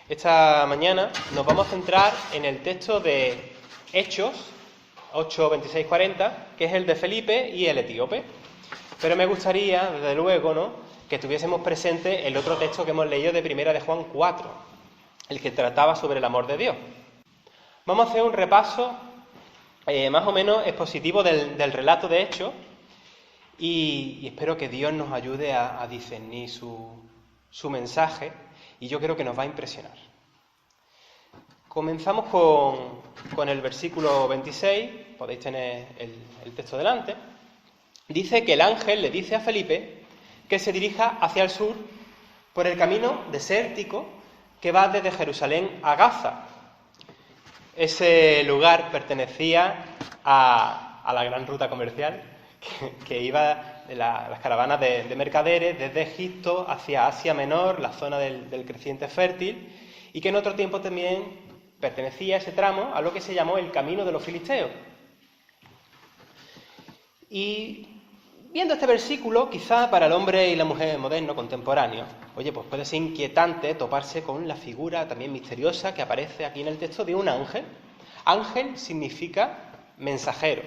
Esta mañana nos vamos a centrar en el texto de Hechos 8, 26, 40, que es el de Felipe y el etíope. Pero me gustaría, desde luego, que tuviésemos presente el otro texto que hemos leído de Primera de Juan 4, el que trataba sobre el amor de Dios. Vamos a hacer un repaso más o menos expositivo del relato de Hechos y espero que Dios nos ayude a discernir su mensaje, y yo creo que nos va a impresionar. Comenzamos con el versículo 26, podéis tener el texto delante. Dice que el ángel le dice a Felipe que se dirija hacia el sur por el camino desértico que va desde Jerusalén a Gaza. Ese lugar pertenecía a la gran ruta comercial que iba de las caravanas de mercaderes desde Egipto hacia Asia Menor, la zona del creciente fértil, y que en otro tiempo también pertenecía ese tramo a lo que se llamó el Camino de los Filisteos. Y viendo este versículo, quizá para el hombre y la mujer moderno, contemporáneo, pues puede ser inquietante toparse con la figura también misteriosa que aparece aquí en el texto de un ángel. Ángel significa mensajero.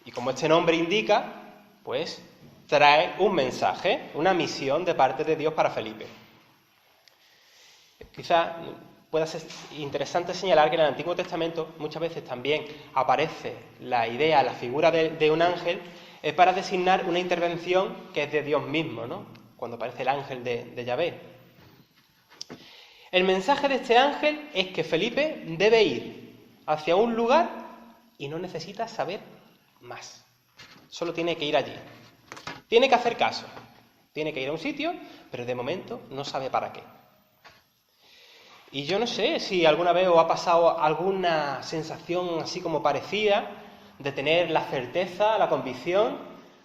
Y como este nombre indica, pues trae un mensaje, una misión de parte de Dios para Felipe. Quizá pueda ser interesante señalar que en el Antiguo Testamento muchas veces también aparece la idea, la figura de un ángel para designar una intervención que es de Dios mismo, cuando aparece el ángel de Yahvé. El mensaje de este ángel es que Felipe debe ir hacia un lugar y no necesita saber más. Solo tiene que ir allí. Tiene que hacer caso. Tiene que ir a un sitio, pero de momento no sabe para qué. Y yo no sé si alguna vez os ha pasado alguna sensación así como parecida de tener la certeza, la convicción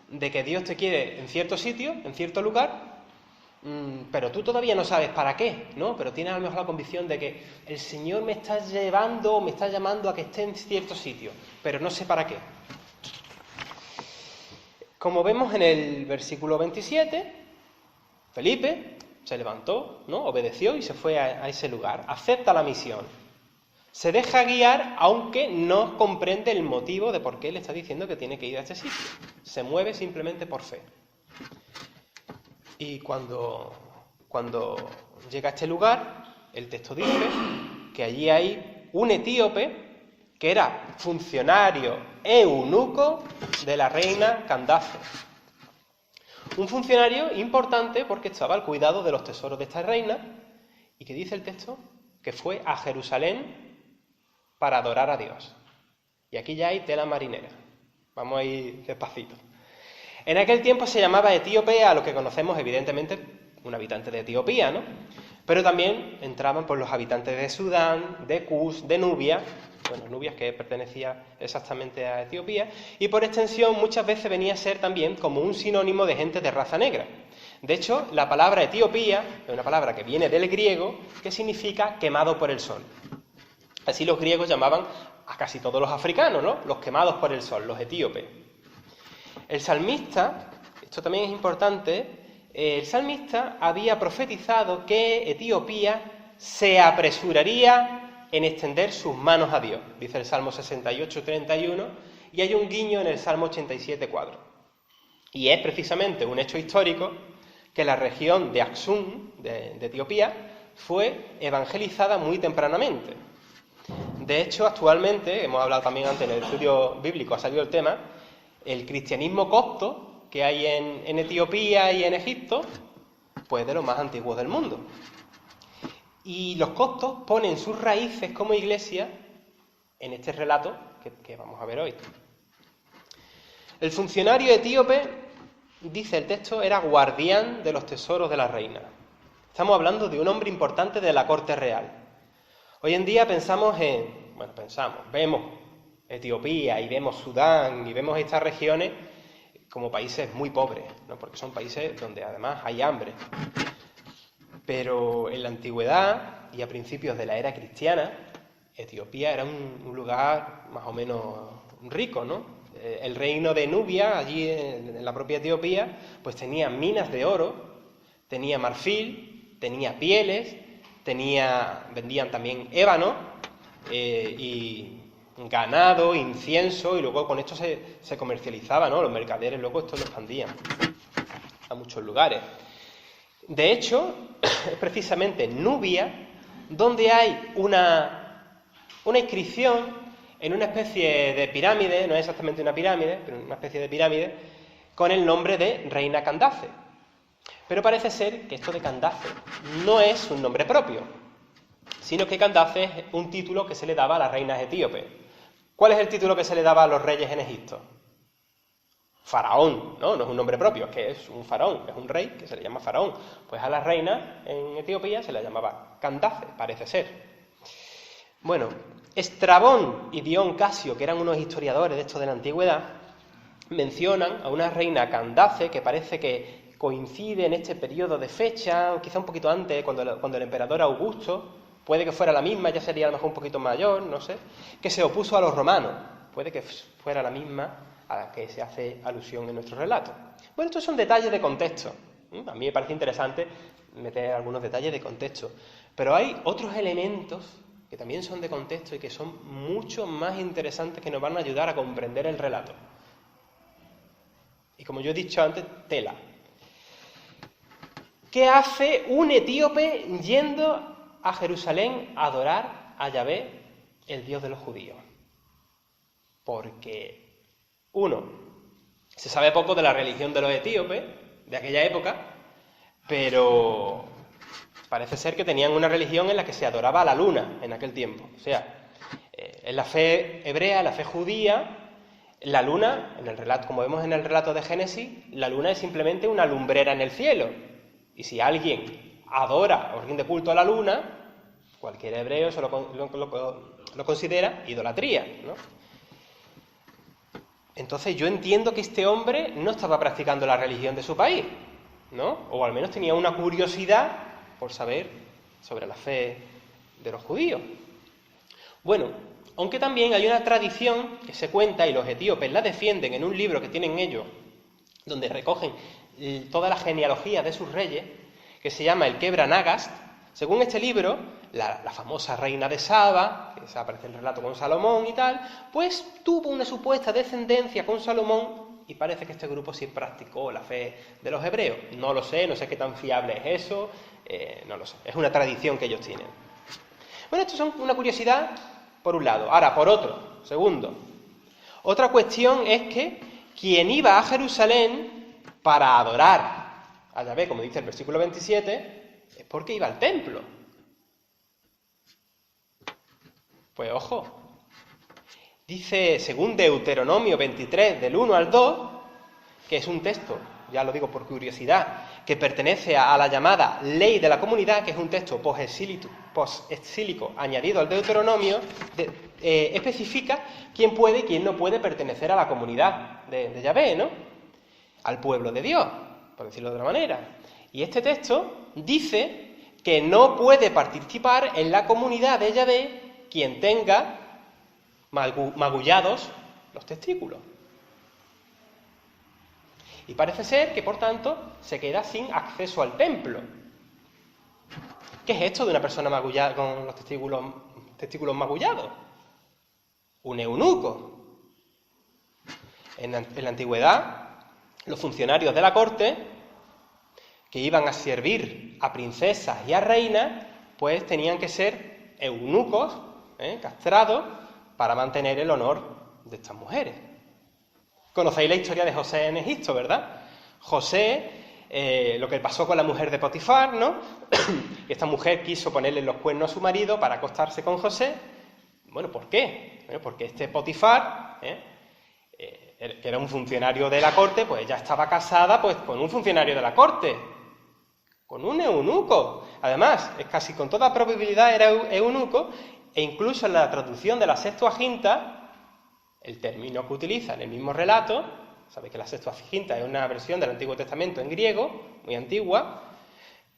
de que Dios te quiere en cierto sitio, en cierto lugar, pero tú todavía no sabes para qué, pero tienes a lo mejor la convicción de que el Señor me está llevando, me está llamando a que esté en cierto sitio, pero no sé para qué. Como vemos en el versículo 27, Felipe se levantó, obedeció y se fue a ese lugar, acepta la misión. Se deja guiar aunque no comprende el motivo de por qué le está diciendo que tiene que ir a este sitio. Se mueve simplemente por fe. Y cuando llega a este lugar, el texto dice que allí hay un etíope que era funcionario eunuco de la reina Candace. Un funcionario importante porque estaba al cuidado de los tesoros de esta reina, y que dice el texto que fue a Jerusalén para adorar a Dios. Y aquí ya hay tela marinera. Vamos a ir despacito. En aquel tiempo se llamaba etíope a lo que conocemos evidentemente un habitante de Etiopía, pero también entraban los habitantes de Sudán, de Cus, de Nubia, Nubia que pertenecía exactamente a Etiopía, y por extensión muchas veces venía a ser también como un sinónimo de gente de raza negra. De hecho, la palabra Etiopía es una palabra que viene del griego que significa quemado por el sol. Así los griegos llamaban a casi todos los africanos, los quemados por el sol, los etíopes. El salmista, esto también es importante, el salmista había profetizado que Etiopía se apresuraría en extender sus manos a Dios, dice el Salmo 68, 31, y hay un guiño en el Salmo 87, 4. Y es precisamente un hecho histórico que la región de Aksum, de Etiopía, fue evangelizada muy tempranamente. De hecho, actualmente, hemos hablado también antes en el estudio bíblico, ha salido el tema, el cristianismo copto que hay en Etiopía y en Egipto, pues de los más antiguos del mundo. Y los coptos ponen sus raíces como iglesia en este relato que vamos a ver hoy. El funcionario etíope, dice el texto, era guardián de los tesoros de la reina. Estamos hablando de un hombre importante de la corte real. Hoy en día vemos Etiopía y vemos Sudán y vemos estas regiones como países muy pobres, porque son países donde además hay hambre. Pero en la antigüedad y a principios de la era cristiana, Etiopía era un lugar más o menos rico, El reino de Nubia, allí en la propia Etiopía, pues tenía minas de oro, tenía marfil, tenía pieles, vendían también ébano y ganado, incienso, y luego con esto se comercializaba, ¿no? Los mercaderes luego esto lo expandían a muchos lugares. De hecho, es precisamente en Nubia donde hay una inscripción en una especie de pirámide, no es exactamente una pirámide, pero una especie de pirámide, con el nombre de Reina Candace. Pero parece ser que esto de Candace no es un nombre propio, sino que Candace es un título que se le daba a las reinas etíopes. ¿Cuál es el título que se le daba a los reyes en Egipto? Faraón, ¿no? No es un nombre propio, es que es un faraón, es un rey que se le llama faraón. Pues a las reinas en Etiopía se les llamaba Candace, parece ser. Bueno, Estrabón y Dion Casio, que eran unos historiadores de esto de la antigüedad, mencionan a una reina Candace que parece que coincide en este periodo de fecha, quizá un poquito antes, cuando el emperador Augusto, puede que fuera la misma, ya sería a lo mejor un poquito mayor, no sé, que se opuso a los romanos, puede que fuera la misma a la que se hace alusión en nuestro relato. Bueno, estos son detalles de contexto. A mí me parece interesante meter algunos detalles de contexto, pero hay otros elementos que también son de contexto y que son mucho más interesantes, que nos van a ayudar a comprender el relato. Y como yo he dicho antes, tela. ¿Qué hace un etíope yendo a Jerusalén a adorar a Yahvé, el Dios de los judíos? Porque, uno, se sabe poco de la religión de los etíopes de aquella época, pero parece ser que tenían una religión en la que se adoraba a la luna en aquel tiempo. O sea, en la fe hebrea, en la fe judía, la luna, en el relato, como vemos en el relato de Génesis, la luna es simplemente una lumbrera en el cielo. Y si alguien adora o rinde culto a la luna, cualquier hebreo eso lo considera idolatría, ¿no? Entonces yo entiendo que este hombre no estaba practicando la religión de su país, ¿no? O al menos tenía una curiosidad por saber sobre la fe de los judíos. Bueno, aunque también hay una tradición que se cuenta, y los etíopes la defienden en un libro que tienen ellos, donde recogen toda la genealogía de sus reyes, que se llama el Kebra Nagast. Según este libro, la famosa reina de Saba, que se aparece en el relato con Salomón y tal, pues tuvo una supuesta descendencia con Salomón, y parece que este grupo sí practicó la fe de los hebreos. No lo sé, no sé qué tan fiable es eso, no lo sé. Es una tradición que ellos tienen. Bueno, esto es una curiosidad por un lado. Ahora, por otro, segundo. Otra cuestión es que quien iba a Jerusalén para adorar a Yahvé, como dice el versículo 27, es porque iba al templo. Pues ojo, dice, según Deuteronomio 23, del 1 al 2, que es un texto, ya lo digo por curiosidad, que pertenece a la llamada Ley de la Comunidad, que es un texto post-exílico añadido al Deuteronomio, especifica quién puede y quién no puede pertenecer a la comunidad de Yahvé, ¿no? Al pueblo de Dios, por decirlo de otra manera. Y este texto dice que no puede participar en la comunidad de Yahvé quien tenga magullados los testículos. Y parece ser que, por tanto, se queda sin acceso al templo. ¿Qué es esto de una persona magullada con los testículos magullados? Un eunuco. En la antigüedad, los funcionarios de la corte, que iban a servir a princesas y a reinas, pues tenían que ser eunucos, castrados, para mantener el honor de estas mujeres. Conocéis la historia de José en Egipto, ¿verdad? José, lo que pasó con la mujer de Potifar, ¿no? Esta mujer quiso ponerle los cuernos a su marido para acostarse con José. Bueno, ¿por qué? Bueno, porque este Potifar, que era un funcionario de la corte, pues ya estaba casada pues con un funcionario de la corte, con un eunuco. Además, es casi con toda probabilidad era eunuco, e incluso en la traducción de la Septuaginta, el término que utiliza en el mismo relato, sabéis que la Septuaginta es una versión del Antiguo Testamento en griego, muy antigua,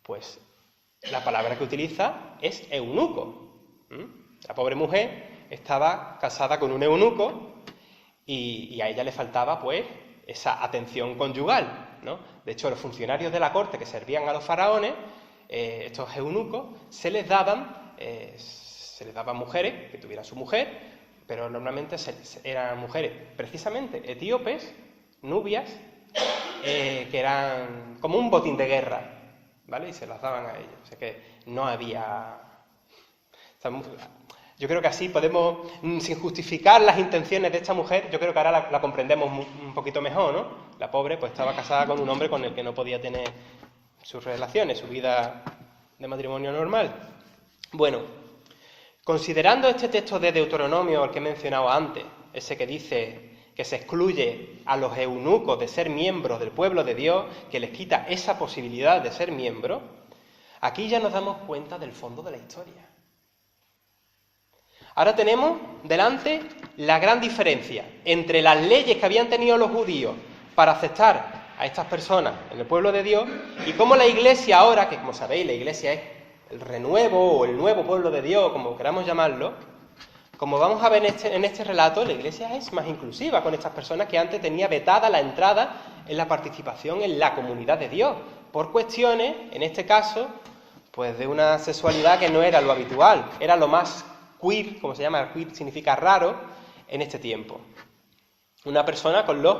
pues la palabra que utiliza es eunuco. La pobre mujer estaba casada con un eunuco y a ella le faltaba pues esa atención conyugal, ¿no? De hecho, los funcionarios de la corte que servían a los faraones estos eunucos, se les daban mujeres, que tuvieran su mujer, pero normalmente eran mujeres precisamente etíopes, nubias, que eran como un botín de guerra, ¿vale? Y se las daban a ellos. O sea que no había... Yo creo que así podemos, sin justificar las intenciones de esta mujer, yo creo que ahora la comprendemos un poquito mejor, ¿no? La pobre pues estaba casada con un hombre con el que no podía tener sus relaciones, su vida de matrimonio normal. Bueno, considerando este texto de Deuteronomio, el que he mencionado antes, ese que dice que se excluye a los eunucos de ser miembros del pueblo de Dios, que les quita esa posibilidad de ser miembros, aquí ya nos damos cuenta del fondo de la historia. Ahora tenemos delante la gran diferencia entre las leyes que habían tenido los judíos para aceptar a estas personas en el pueblo de Dios y cómo la Iglesia ahora, que como sabéis la Iglesia es el renuevo o el nuevo pueblo de Dios, como queramos llamarlo, como vamos a ver en este relato, la Iglesia es más inclusiva con estas personas que antes tenía vetada la entrada en la participación en la comunidad de Dios, por cuestiones, en este caso, pues de una sexualidad que no era lo habitual, era lo más queer, como se llama, queer significa raro, en este tiempo. Una persona con los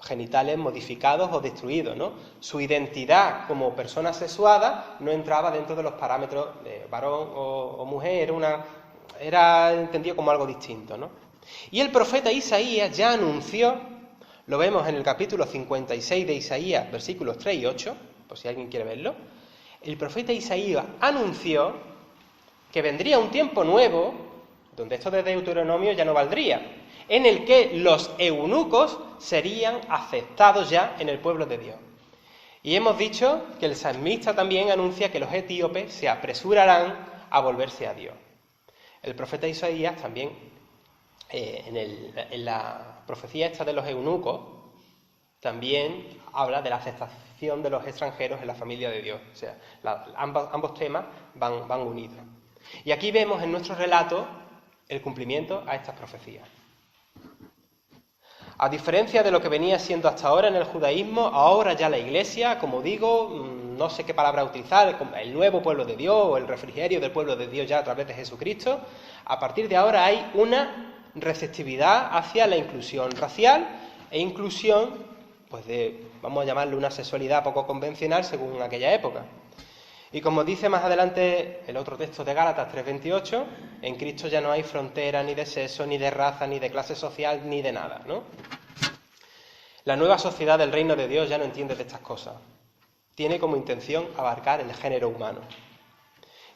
genitales modificados o destruidos, ¿no? Su identidad como persona sexuada no entraba dentro de los parámetros de varón o mujer, era entendido como algo distinto, ¿no? Y el profeta Isaías ya anunció, lo vemos en el capítulo 56 de Isaías, versículos 3 y 8, por si alguien quiere verlo, el profeta Isaías anunció que vendría un tiempo nuevo, donde esto de Deuteronomio ya no valdría, en el que los eunucos serían aceptados ya en el pueblo de Dios. Y hemos dicho que el salmista también anuncia que los etíopes se apresurarán a volverse a Dios. El profeta Isaías también, en la profecía esta de los eunucos, también habla de la aceptación de los extranjeros en la familia de Dios. O sea, ambos temas van unidos. Y aquí vemos en nuestro relato el cumplimiento a estas profecías. A diferencia de lo que venía siendo hasta ahora en el judaísmo, ahora ya la Iglesia, como digo, no sé qué palabra utilizar, el nuevo pueblo de Dios o el refrigerio del pueblo de Dios ya a través de Jesucristo, a partir de ahora hay una receptividad hacia la inclusión racial e inclusión, pues vamos a llamarle una sexualidad poco convencional según aquella época. Y como dice más adelante el otro texto de Gálatas 3:28, en Cristo ya no hay frontera ni de sexo, ni de raza, ni de clase social, ni de nada, ¿no? La nueva sociedad del reino de Dios ya no entiende de estas cosas. Tiene como intención abarcar el género humano.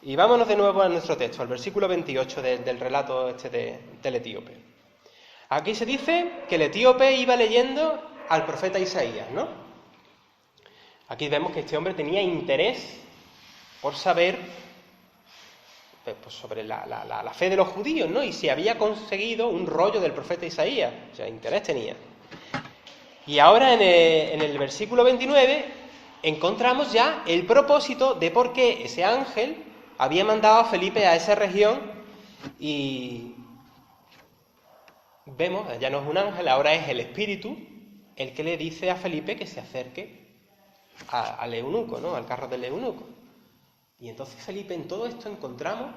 Y vámonos de nuevo a nuestro texto, al versículo 28 del relato del etíope. Aquí se dice que el etíope iba leyendo al profeta Isaías, ¿no? Aquí vemos que este hombre tenía interés por saber pues, sobre la fe de los judíos, ¿no? Y si había conseguido un rollo del profeta Isaías, o sea, interés tenía. Y ahora en el versículo 29 encontramos ya el propósito de por qué ese ángel había mandado a Felipe a esa región y vemos, ya no es un ángel, ahora es el Espíritu el que le dice a Felipe que se acerque al eunuco, ¿no? Al carro del eunuco. Y entonces Felipe, en todo esto encontramos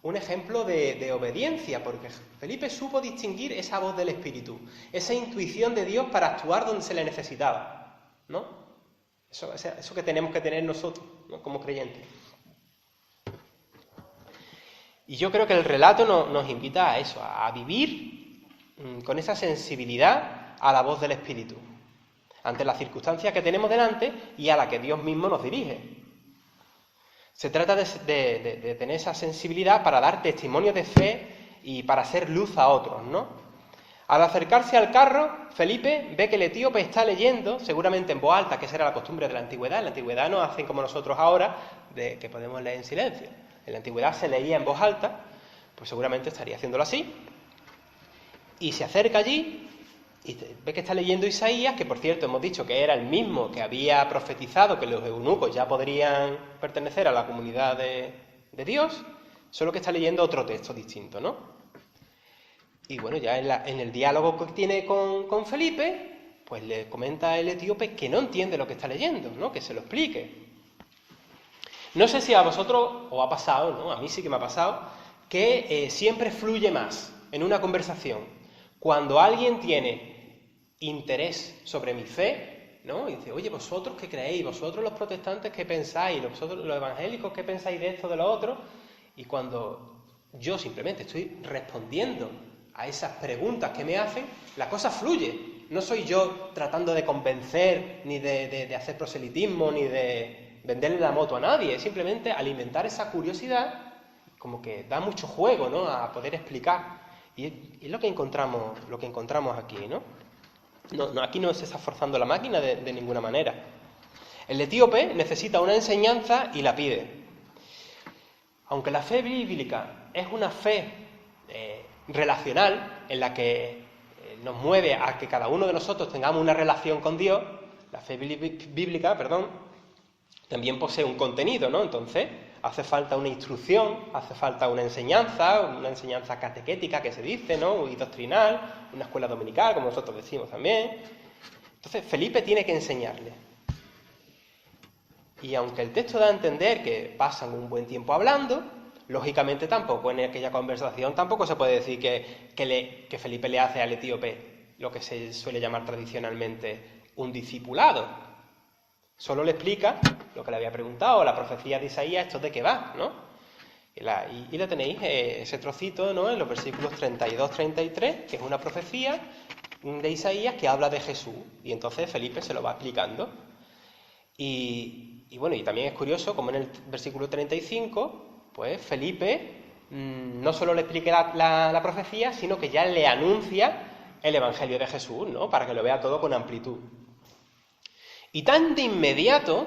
un ejemplo de obediencia, porque Felipe supo distinguir esa voz del Espíritu, esa intuición de Dios para actuar donde se le necesitaba, ¿no? Eso que tenemos que tener nosotros, ¿no? Como creyentes. Y yo creo que el relato nos invita a eso, a vivir con esa sensibilidad a la voz del Espíritu, ante las circunstancias que tenemos delante y a la que Dios mismo nos dirige. Se trata de tener esa sensibilidad para dar testimonio de fe y para hacer luz a otros, ¿no? Al acercarse al carro, Felipe ve que el etíope está leyendo, seguramente en voz alta, que esa era la costumbre de la antigüedad. En la antigüedad no hacen como nosotros ahora, que podemos leer en silencio. En la antigüedad se leía en voz alta, pues seguramente estaría haciéndolo así. Y se acerca allí y ve que está leyendo Isaías, que por cierto hemos dicho que era el mismo que había profetizado que los eunucos ya podrían pertenecer a la comunidad de Dios, solo que está leyendo otro texto distinto, ¿no? Y bueno, ya en el diálogo que tiene con Felipe, pues le comenta el etíope que no entiende lo que está leyendo, ¿no? Que se lo explique. No sé si a vosotros os ha pasado, ¿no? A mí sí que me ha pasado, que siempre fluye más en una conversación cuando alguien tiene interés sobre mi fe, ¿no? Y dice, oye, ¿vosotros qué creéis? ¿Vosotros los protestantes qué pensáis? ¿Vosotros los evangélicos qué pensáis de esto, de lo otro? Y cuando yo simplemente estoy respondiendo a esas preguntas que me hacen, la cosa fluye. No soy yo tratando de convencer, ni de hacer proselitismo, ni de venderle la moto a nadie. Es simplemente alimentar esa curiosidad, como que da mucho juego, ¿no? A poder explicar. Y es lo que encontramos aquí, ¿no? Aquí no se está forzando la máquina de ninguna manera. El etíope necesita una enseñanza y la pide. Aunque la fe bíblica es una fe relacional, en la que nos mueve a que cada uno de nosotros tengamos una relación con Dios, la fe bíblica, también posee un contenido, ¿no? Entonces, hace falta una instrucción, hace falta una enseñanza catequética que se dice, ¿no? Y doctrinal, una escuela dominical, como nosotros decimos también. Entonces, Felipe tiene que enseñarle. Y aunque el texto da a entender que pasan un buen tiempo hablando, lógicamente tampoco en aquella conversación tampoco se puede decir que Felipe le hace al etíope lo que se suele llamar tradicionalmente un discipulado. Solo le explica lo que le había preguntado, la profecía de Isaías, esto de qué va, ¿no? Y le tenéis ese trocito, ¿no? En los versículos 32-33, que es una profecía de Isaías que habla de Jesús. Y entonces Felipe se lo va explicando. Y bueno, y también es curioso, como en el versículo 35, pues Felipe no solo le explica la profecía, sino que ya le anuncia el Evangelio de Jesús, ¿no? Para que lo vea todo con amplitud. Y tan de inmediato,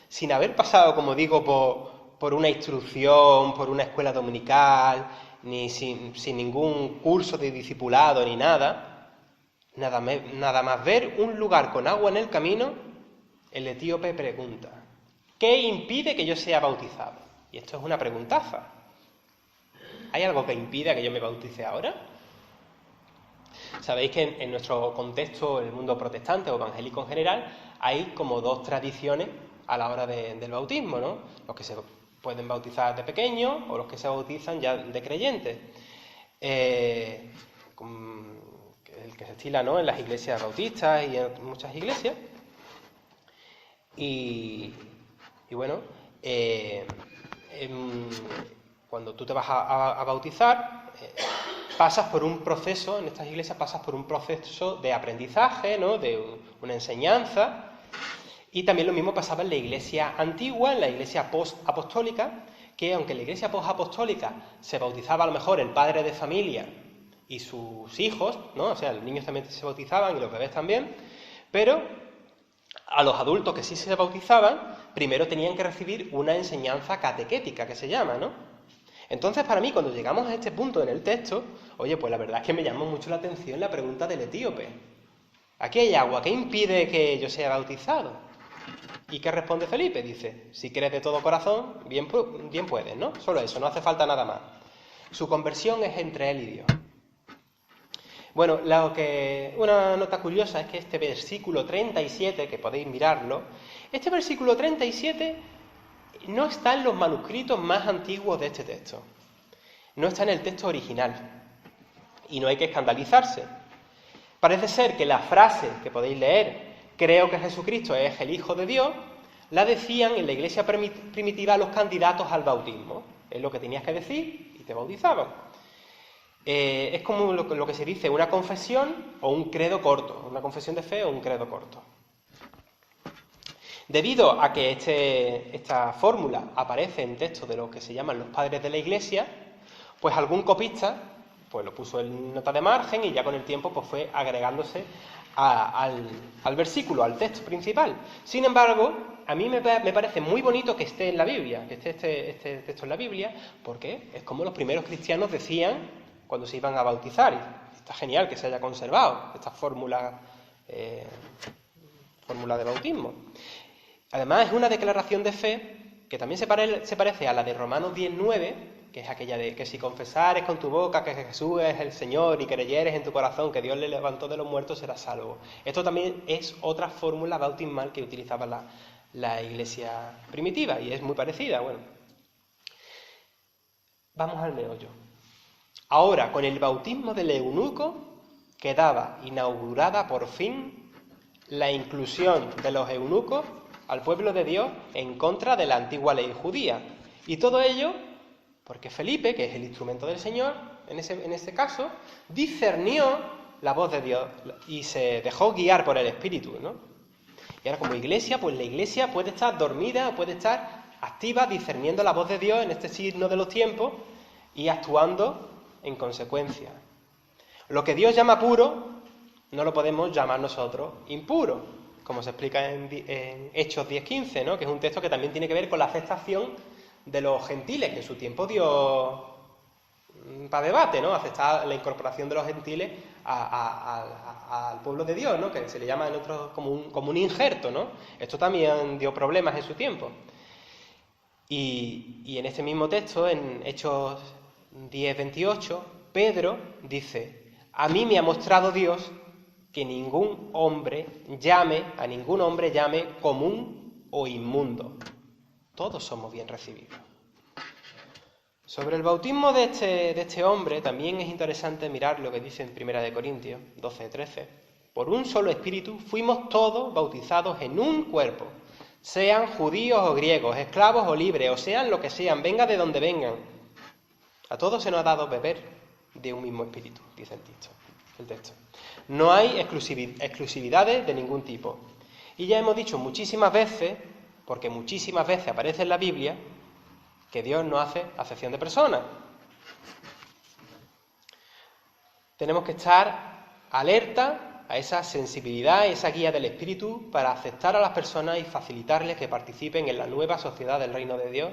sin haber pasado, como digo, por una instrucción, por una escuela dominical, ni sin ningún curso de discipulado ni nada más ver un lugar con agua en el camino, el etíope pregunta, ¿qué impide que yo sea bautizado? Y esto es una preguntaza. ¿Hay algo que impida que yo me bautice ahora? Sabéis que en nuestro contexto, en el mundo protestante o evangélico en general, hay como dos tradiciones a la hora del bautismo, ¿no? Los que se pueden bautizar de pequeños o los que se bautizan ya de creyentes. El que se estila, ¿no? En las iglesias bautistas y en muchas iglesias. Y bueno, cuando tú te vas a bautizar, pasas por un proceso, en estas iglesias pasas por un proceso de aprendizaje, ¿no? De una enseñanza. Y también lo mismo pasaba en la iglesia antigua, en la iglesia post-apostólica, que aunque en la iglesia post-apostólica se bautizaba a lo mejor el padre de familia y sus hijos, ¿no? O sea, los niños también se bautizaban y los bebés también, pero a los adultos que sí se bautizaban, primero tenían que recibir una enseñanza catequética, que se llama, ¿no? Entonces, para mí, cuando llegamos a este punto en el texto, oye, pues la verdad es que me llamó mucho la atención la pregunta del etíope. Aquí hay agua, ¿qué impide que yo sea bautizado? ¿Y qué responde Felipe? Dice, si crees de todo corazón, bien puedes, ¿no? Solo eso, no hace falta nada más. Su conversión es entre él y Dios. Bueno, una nota curiosa es que este versículo 37, que podéis mirarlo, este versículo 37 no está en los manuscritos más antiguos de este texto. No está en el texto original. Y no hay que escandalizarse. Parece ser que la frase que podéis leer, creo que Jesucristo es el Hijo de Dios, la decían en la iglesia primitiva los candidatos al bautismo. Es lo que tenías que decir y te bautizaban. Es como lo que se dice una confesión o un credo corto, una confesión de fe o un credo corto. Debido a que esta fórmula aparece en textos de lo que se llaman los padres de la Iglesia, pues algún copista pues lo puso en nota de margen y ya con el tiempo pues fue agregándose al versículo, al texto principal. Sin embargo, a mí me parece muy bonito que esté en la Biblia, que esté este texto en la Biblia, porque es como los primeros cristianos decían cuando se iban a bautizar. Y está genial que se haya conservado esta fórmula de bautismo. Además, es una declaración de fe que también se parece a la de Romanos 10:9, que es aquella de que si confesares con tu boca que Jesús es el Señor y creyeres en tu corazón que Dios le levantó de los muertos, serás salvo. Esto también es otra fórmula bautismal que utilizaban la iglesia primitiva, y es muy parecida. Bueno, vamos al meollo. Ahora, con el bautismo del eunuco, quedaba inaugurada por fin la inclusión de los eunucos al pueblo de Dios en contra de la antigua ley judía. Y todo ello porque Felipe, que es el instrumento del Señor, en este caso, discernió la voz de Dios y se dejó guiar por el Espíritu, ¿no? Y ahora como iglesia, pues la iglesia puede estar dormida o puede estar activa discerniendo la voz de Dios en este signo de los tiempos y actuando en consecuencia. Lo que Dios llama puro, no lo podemos llamar nosotros impuro, como se explica en Hechos 10:15, ¿no? Que es un texto que también tiene que ver con la aceptación de los gentiles, que en su tiempo dio para debate, ¿no? Aceptar la incorporación de los gentiles al pueblo de Dios, ¿no? Que se le llama en otros como un injerto, ¿no? Esto también dio problemas en su tiempo. Y en este mismo texto, en Hechos 10:28, Pedro dice: a mí me ha mostrado Dios que a ningún hombre llame común o inmundo. Todos somos bien recibidos. Sobre el bautismo de este hombre también es interesante mirar lo que dice en 1 Corintios 12:13. Por un solo espíritu fuimos todos bautizados en un cuerpo, sean judíos o griegos, esclavos o libres, o sean lo que sean, venga de donde vengan. A todos se nos ha dado beber de un mismo espíritu, dice el texto. No hay exclusividades de ningún tipo. Y ya hemos dicho muchísimas veces, porque muchísimas veces aparece en la Biblia, que Dios no hace acepción de personas. Tenemos que estar alerta a esa sensibilidad, esa guía del Espíritu para aceptar a las personas y facilitarles que participen en la nueva sociedad del reino de Dios,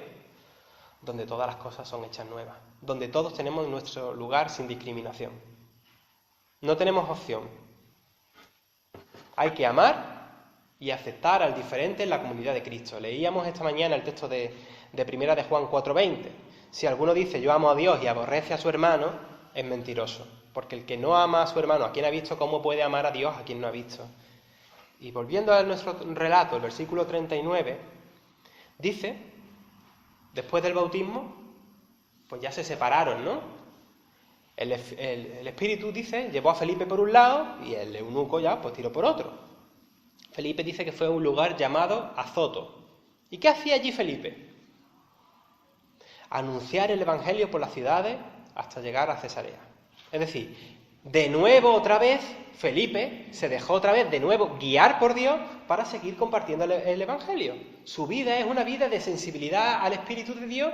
donde todas las cosas son hechas nuevas, donde todos tenemos nuestro lugar sin discriminación. No tenemos opción. Hay que amar y aceptar al diferente en la comunidad de Cristo. Leíamos esta mañana el texto de 1 de Juan 4:20. Si alguno dice yo amo a Dios y aborrece a su hermano, es mentiroso. Porque el que no ama a su hermano, a quien ha visto, ¿cómo puede amar a Dios a quien no ha visto? Y volviendo a nuestro relato, el versículo 39, dice, después del bautismo, pues ya se separaron, ¿no? El Espíritu, dice, llevó a Felipe por un lado y el eunuco ya pues tiró por otro. Felipe dice que fue a un lugar llamado Azoto. ¿Y qué hacía allí Felipe? Anunciar el Evangelio por las ciudades hasta llegar a Cesarea. Es decir, de nuevo otra vez, Felipe se dejó otra vez de nuevo guiar por Dios para seguir compartiendo el Evangelio. Su vida es una vida de sensibilidad al Espíritu de Dios,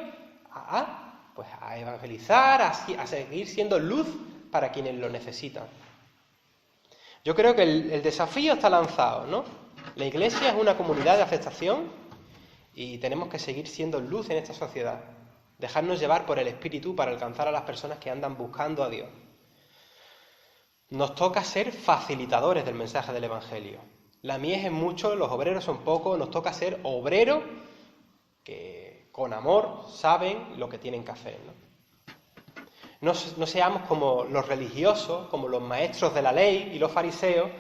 pues a evangelizar, a seguir siendo luz para quienes lo necesitan. Yo creo que el desafío está lanzado, ¿no? La Iglesia es una comunidad de aceptación y tenemos que seguir siendo luz en esta sociedad. Dejarnos llevar por el Espíritu para alcanzar a las personas que andan buscando a Dios. Nos toca ser facilitadores del mensaje del Evangelio. La mies es mucho, los obreros son pocos, nos toca ser obreros que con amor saben lo que tienen que hacer, ¿no? No seamos como los religiosos, como los maestros de la ley y los fariseos,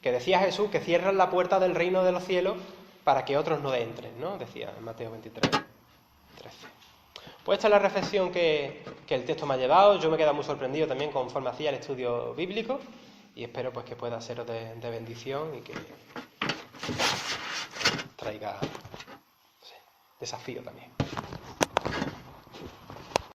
que decía Jesús que cierran la puerta del reino de los cielos para que otros no entren, ¿no? Decía en Mateo 23:13. Pues esta es la reflexión que el texto me ha llevado. Yo me he quedado muy sorprendido también conforme hacía el estudio bíblico y espero pues que pueda ser de bendición y que traiga, no sé, desafío también.